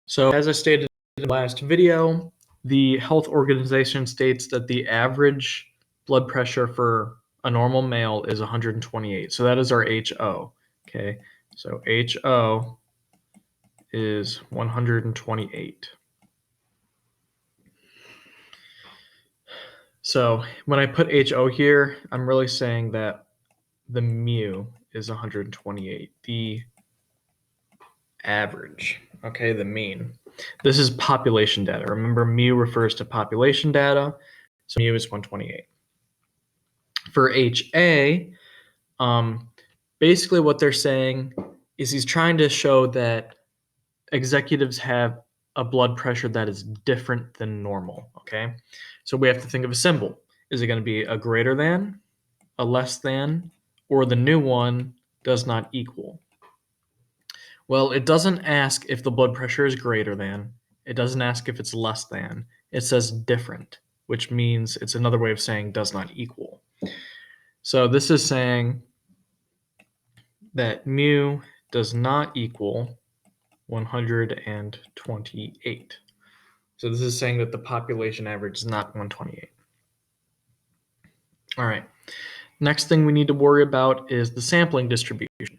So as I stated in the last video, the health organization states that the average blood pressure for a normal male is 128. So that is our HO. Okay, so HO is 128. So when I put HO here, I'm really saying that the mu is 128, the average, okay, the mean. This is population data. Remember, mu refers to population data, so mu is 128. For HA, basically what they're saying is he's trying to show that executives have a blood pressure that is different than normal, okay? So we have to think of a symbol. Is it going to be a greater than, a less than, or the new one does not equal? Well, it doesn't ask if the blood pressure is greater than. It doesn't ask if it's less than. It says different, which means it's another way of saying does not equal. So this is saying that mu does not equal 128. So this is saying that the population average is not 128. All right. Next thing we need to worry about is the sampling distribution.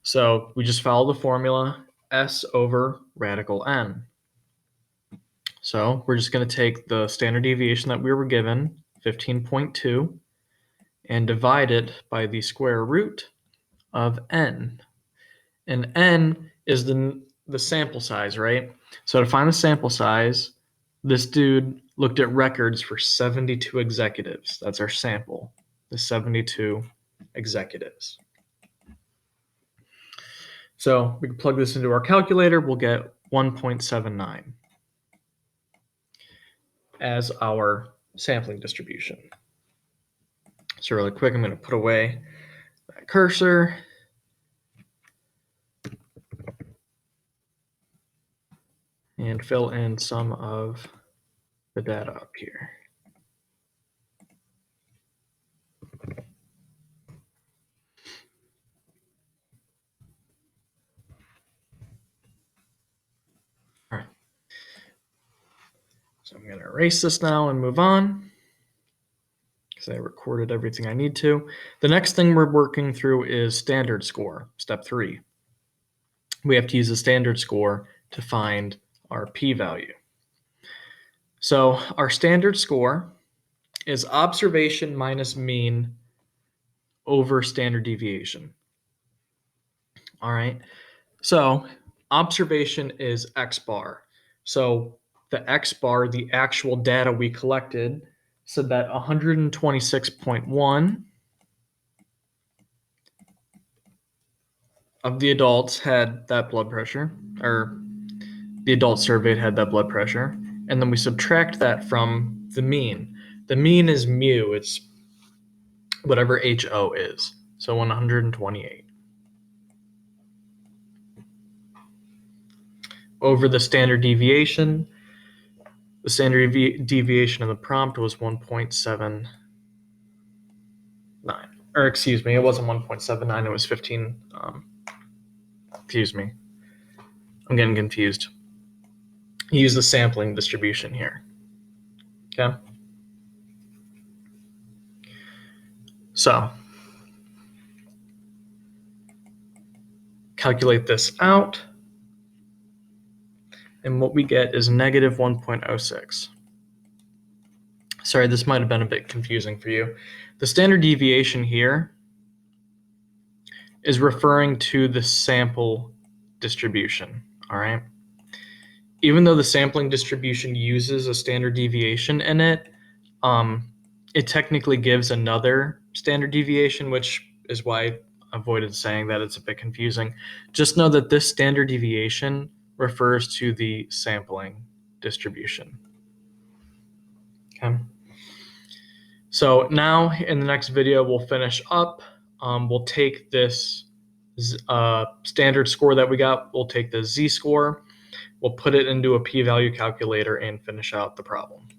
So we just follow the formula S over radical N. So we're just going to take the standard deviation that we were given, 15.2, and divide it by the square root of N. And N is the sample size, right? So to find the sample size, this dude looked at records for 72 executives. That's our sample, the 72 executives. So we can plug this into our calculator. We'll get 1.79 as our sampling distribution. So really quick, I'm going to put away that cursor. And fill in some of the data up here. All right. So I'm going to erase this now and move on because I recorded everything I need to. The next thing we're working through is standard score, step 3. We have to use a standard score to find our p-value. So our standard score is observation minus mean over standard deviation. All right. So observation is X bar. So the X bar, the actual data we collected, said that 126.1 of the adults had that blood pressure, or the adult surveyed had that blood pressure. And then we subtract that from the mean. The mean is mu, it's whatever HO is. So 128. Over the standard deviation. The standard deviation in the prompt was 1.79. Or excuse me, it wasn't 1.79, it was 15. Excuse me. I'm getting confused. Use the sampling distribution here. Okay. So calculate this out. And what we get is negative 1.06. Sorry, this might have been a bit confusing for you. The standard deviation here is referring to the sample distribution, all right? Even though the sampling distribution uses a standard deviation in it, it technically gives another standard deviation, which is why I avoided saying that. It's a bit confusing. Just know that this standard deviation refers to the sampling distribution. Okay. So now in the next video, we'll finish up. We'll take this standard score that we got. We'll take the Z-score. We'll put it into a p-value calculator and finish out the problem.